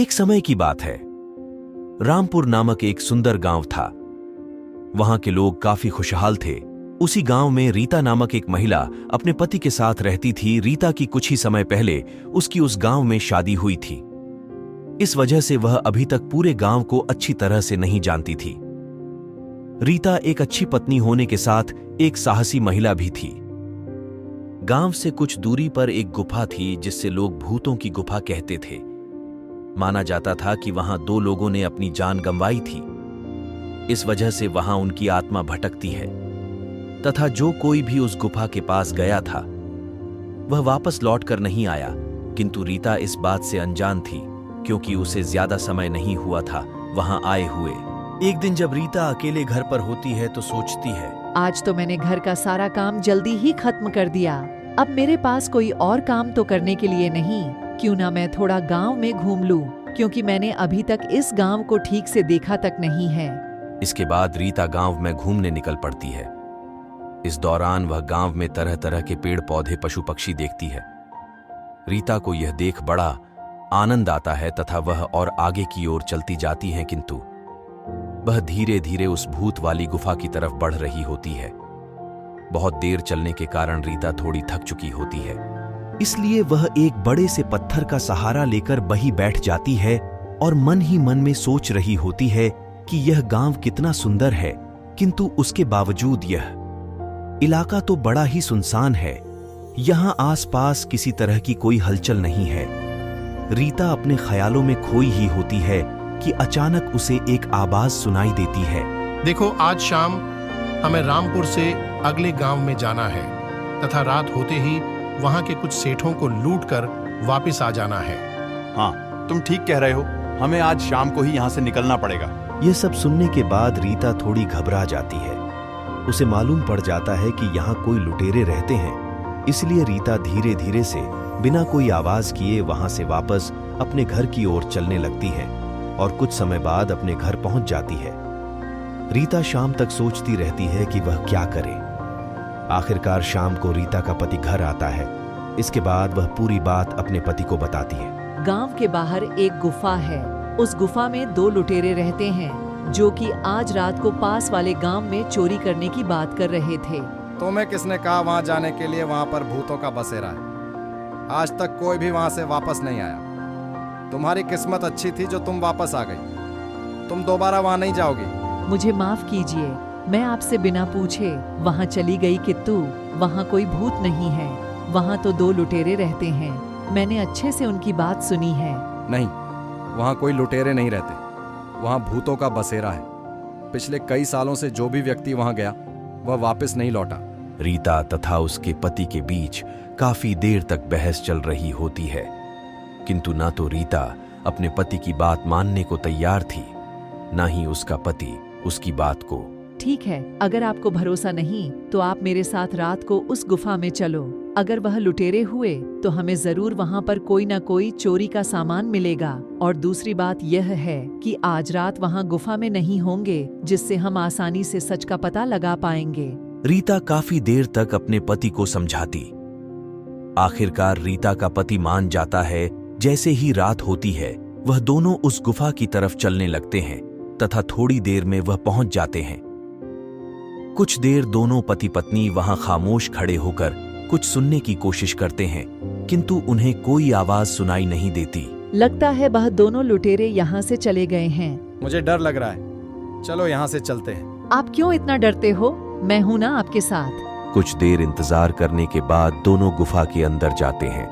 एक समय की बात है। रामपुर नामक एक सुंदर गांव था। वहां के लोग काफी खुशहाल थे। उसी गांव में रीता नामक एक महिला अपने पति के साथ रहती थी। रीता की कुछ ही समय पहले उसकी उस गांव में शादी हुई थी। इस वजह से वह अभी तक पूरे गांव को अच्छी तरह से नहीं जानती थी। रीता एक अच्छी पत्नी होने के साथ एक साहसी महिला भी थी। गांव से कुछ दूरी पर एक गुफा थी जिससे लोग भूतों की गुफा कहते थे। माना जाता था कि वहां 2 लोगों ने अपनी जान गंवाई थी। इस वजह से वहां उनकी आत्मा भटकती है तथा जो कोई भी उस गुफा के पास गया था वह वापस लौटकर नहीं आया। किंतु रीता इस बात से अनजान थी क्योंकि उसे ज्यादा समय नहीं हुआ था वहां आए हुए। एक दिन जब रीता अकेले घर पर होती है तो सोचती है, आज तो मैंने घर का सारा काम जल्दी ही खत्म कर दिया। अब मेरे पास कोई और काम तो करने के लिए नहीं। क्यों ना मैं थोड़ा गांव में घूम लूं, क्योंकि मैंने अभी तक इस गांव को ठीक से देखा तक नहीं है। इसके बाद रीता गांव में घूमने निकल पड़ती है। इस दौरान वह गांव में तरह तरह के पेड़ पौधे पशु पक्षी देखती है। रीता को यह देख बड़ा आनंद आता है तथा वह और आगे की ओर चलती जाती है। किंतु वह धीरे धीरे उस भूत वाली गुफा की तरफ बढ़ रही होती है। बहुत देर चलने के कारण रीता थोड़ी थक चुकी होती है, इसलिए वह एक बड़े से पत्थर का सहारा लेकर वहीं बैठ जाती है और मन ही मन में सोच रही होती है कि यह गांव कितना सुंदर है। किंतु उसके बावजूद यह इलाका तो बड़ा ही सुनसान है। यहां आसपास किसी तरह की कोई हलचल नहीं है। रीता अपने ख्यालों में खोई ही होती है कि अचानक उसे एक आवाज सुनाई देती है। देखो, आज शाम हमें रामपुर से अगले गांव में जाना है तथा रात होते ही वहां के कुछ सेठों को लूटकर वापस आ जाना है। हाँ, तुम ठीक कह रहे हो। हमें आज शाम को ही यहाँ से निकलना पड़ेगा। यह सब सुनने के बाद रीता थोड़ी घबरा जाती है। उसे मालूम पड़ जाता है कि यहाँ कोई लुटेरे रहते हैं। इसलिए रीता धीरे धीरे से बिना कोई आवाज किए वहां से वापस अपने घर की ओर चलने लगती है और कुछ समय बाद अपने घर पहुंच जाती है। रीता शाम तक सोचती रहती है कि वह क्या करे। आखिरकार शाम को रीता का पति घर आता है। इसके बाद वह पूरी बात अपने पति को बताती है। गांव के बाहर एक गुफा है। उस गुफा में 2 लुटेरे रहते हैं जो कि आज रात को पास वाले गांव में चोरी करने की बात कर रहे थे। तुम्हें किसने कहा वहां जाने के लिए? वहां पर भूतों का बसेरा है। आज तक कोई भी वहां से वापस नहीं आया। तुम्हारी किस्मत अच्छी थी जो तुम वापस आ गई। तुम दोबारा वहां नहीं जाओगी। मुझे माफ कीजिए, मैं आपसे बिना पूछे वहां चली गई। कित्तू, वहां कोई भूत नहीं है। वहां तो 2 लुटेरे रहते हैं। मैंने अच्छे से उनकी बात सुनी है। नहीं, वहां कोई लुटेरे नहीं रहते। वहां भूतों का बसेरा है। पिछले कई सालों से जो भी व्यक्ति वहां गया वह वापस नहीं लौटा। रीता तथा उसके पति के बीच काफी देर तक बहस चल रही होती है। किंतु ना तो रीता अपने पति की बात मानने को तैयार थी, ना ही उसका पति उसकी बात को। ठीक है, अगर आपको भरोसा नहीं तो आप मेरे साथ रात को उस गुफा में चलो। अगर वह लुटेरे हुए तो हमें जरूर वहां पर कोई ना कोई चोरी का सामान मिलेगा। और दूसरी बात यह है कि आज रात वहां गुफा में नहीं होंगे, जिससे हम आसानी से सच का पता लगा पाएंगे। रीता काफी देर तक अपने पति को समझाती। आखिरकार रीता का पति मान जाता है। जैसे ही रात होती है वह दोनों उस गुफा की तरफ चलने लगते हैं तथा थोड़ी देर में वह पहुंच जाते हैं। कुछ देर दोनों पति पत्नी वहां खामोश खड़े होकर कुछ सुनने की कोशिश करते हैं, किंतु उन्हें कोई आवाज सुनाई नहीं देती। लगता है वह दोनों लुटेरे यहाँ से चले गए हैं। मुझे डर लग रहा है। चलो यहाँ से चलते हैं। आप क्यों इतना डरते हो? मैं हूं ना आपके साथ। कुछ देर इंतजार करने के बाद दोनों गुफा के अंदर जाते हैं।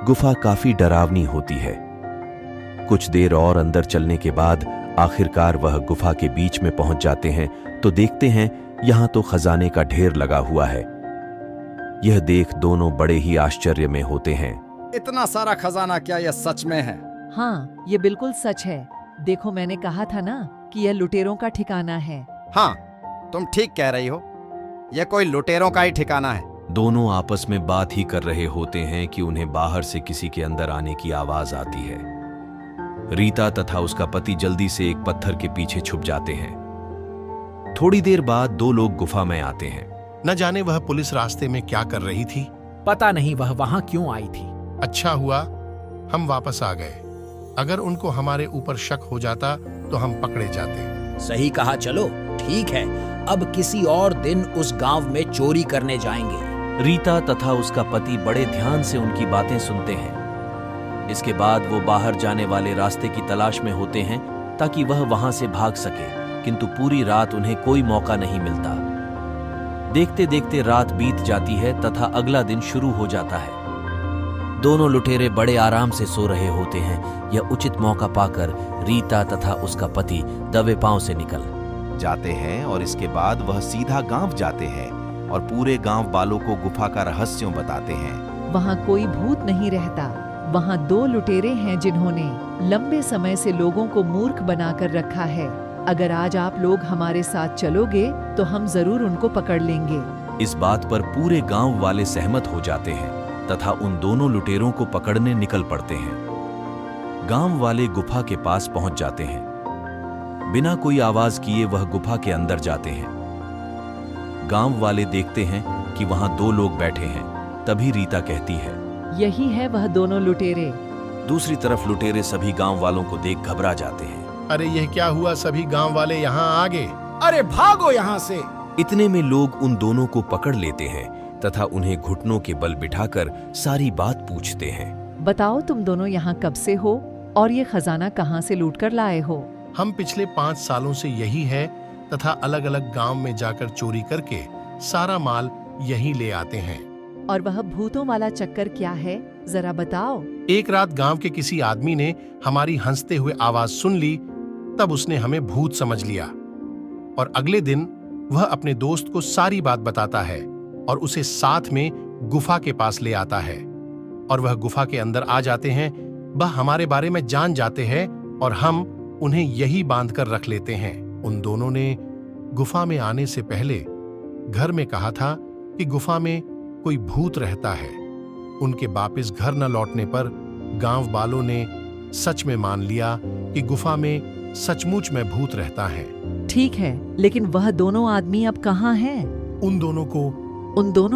गुफा काफी डरावनी होती है। कुछ देर और अंदर चलने के बाद आखिरकार वह गुफा के बीच में पहुंच जाते हैं तो देखते हैं यहां तो खजाने का ढेर लगा हुआ है। यह देख दोनों बड़े ही आश्चर्य में होते हैं। इतना सारा खजाना, क्या यह सच में है? हाँ, ये बिल्कुल सच है। देखो, मैंने कहा था ना कि यह लुटेरों का ठिकाना है। हाँ, तुम ठीक कह रही हो। यह कोई लुटेरों का ही ठिकाना है। दोनों आपस में बात ही कर रहे होते हैं कि उन्हें बाहर से किसी के अंदर आने की आवाज आती है। रीता तथा उसका पति जल्दी से एक पत्थर के पीछे छुप जाते हैं। थोड़ी देर बाद 2 लोग गुफा में आते हैं। न जाने वह पुलिस रास्ते में क्या कर रही थी। पता नहीं वह वहां क्यों आई थी। अच्छा हुआ हम वापस आ गए। अगर उनको हमारे ऊपर शक हो जाता तो हम पकड़े जाते। सही कहा, चलो ठीक है, अब किसी और दिन उस गांव में चोरी करने जाएंगे। रीता तथा उसका पति बड़े ध्यान से उनकी बातें सुनते हैं। इसके बाद वो बाहर जाने वाले रास्ते की तलाश में होते हैं ताकि वह वहां से भाग सके, किंतु पूरी रात उन्हें कोई मौका नहीं मिलता। देखते देखते रात बीत जाती है तथा अगला दिन शुरू हो जाता है। दोनों लुटेरे बड़े आराम से सो रहे होते हैं। यह उचित मौका पाकर रीता तथा उसका पति दबे पांव से निकल जाते हैं और इसके बाद वह सीधा गांव जाते हैं और पूरे गांव वालों को गुफा का रहस्यों बताते हैं। वहाँ कोई भूत नहीं रहता। वहाँ 2 लुटेरे हैं जिन्होंने लंबे समय से लोगों को मूर्ख बनाकर रखा है। अगर आज आप लोग हमारे साथ चलोगे तो हम जरूर उनको पकड़ लेंगे। इस बात पर पूरे गांव वाले सहमत हो जाते हैं तथा उन दोनों लुटेरों को पकड़ने निकल पड़ते हैं। गांव वाले गुफा के पास पहुंच जाते हैं। बिना कोई आवाज किए वह गुफा के अंदर जाते हैं। गांव वाले देखते हैं कि वहां 2 लोग बैठे हैं। तभी रीता कहती है, यही है वह दोनों लुटेरे। दूसरी तरफ लुटेरे सभी गांव वालों को देख घबरा जाते हैं। अरे यह क्या हुआ, सभी गांव वाले यहाँ आ गए। अरे भागो यहाँ से। इतने में लोग उन दोनों को पकड़ लेते हैं तथा उन्हें घुटनों के बल बिठाकर सारी बात पूछते हैं। बताओ, तुम दोनों यहाँ कब से हो और ये खजाना कहाँ से लूट कर लाए हो? हम पिछले 5 सालों से यही है तथा अलग अलग गांव में जाकर चोरी करके सारा माल यहीं ले आते हैं। और वह भूतों वाला चक्कर क्या है, जरा बताओ। एक रात गांव के किसी आदमी ने हमारी हंसते हुए आवाज सुन ली, तब उसने हमें भूत समझ लिया और अगले दिन वह अपने दोस्त को सारी बात बताता है और उसे साथ में गुफा के पास ले आता है। और वह गुफा के अंदर आ जाते हैं। वह हमारे बारे में जान जाते हैं और हम उन्हें यही बांध कर रख लेते हैं। उन दोनों ने गुफा में आने से पहले घर में कहा था कि गुफा में कोई भूत रहता है। उनके वापस घर न लौटने पर गांव वालों ने सच में मान लिया कि गुफा में सचमुच में भूत रहता है। ठीक है, लेकिन वह दोनों आदमी अब कहाँ हैं? उन दोनों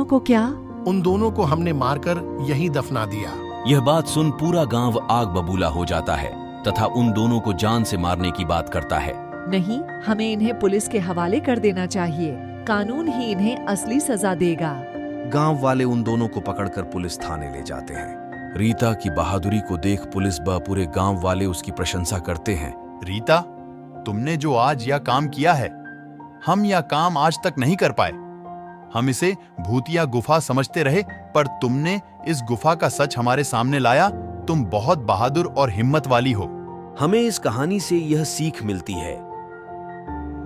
को क्या? उन दोनों को हमने मारकर यहीं दफना दिया। यह बात सुन पूरा गांव आग बबूला हो जाता है तथा उन दोनों को जान से मारने की बात करता है। नहीं, हमें इन्हें पुलिस के हवाले कर देना चाहिए। कानून ही इन्हें असली सजा देगा। गांव वाले उन दोनों को पकड़कर पुलिस थाने ले जाते हैं। रीता की बहादुरी को देख पुलिस व पूरे गांव वाले उसकी प्रशंसा करते हैं। रीता, तुमने जो आज यह काम किया है, हम यह काम आज तक नहीं कर पाए। हम इसे भूतिया गुफा समझते रहे, पर तुमने इस गुफा का सच हमारे सामने लाया। तुम बहुत बहादुर और हिम्मत वाली हो। हमें इस कहानी से यह सीख मिलती है,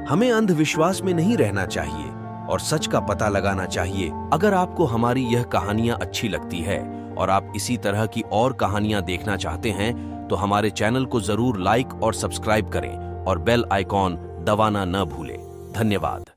हमें अंधविश्वास में नहीं रहना चाहिए और सच का पता लगाना चाहिए। अगर आपको हमारी यह कहानियां अच्छी लगती है और आप इसी तरह की और कहानियां देखना चाहते हैं तो हमारे चैनल को जरूर लाइक और सब्सक्राइब करें और बेल आइकॉन दबाना न भूलें। धन्यवाद।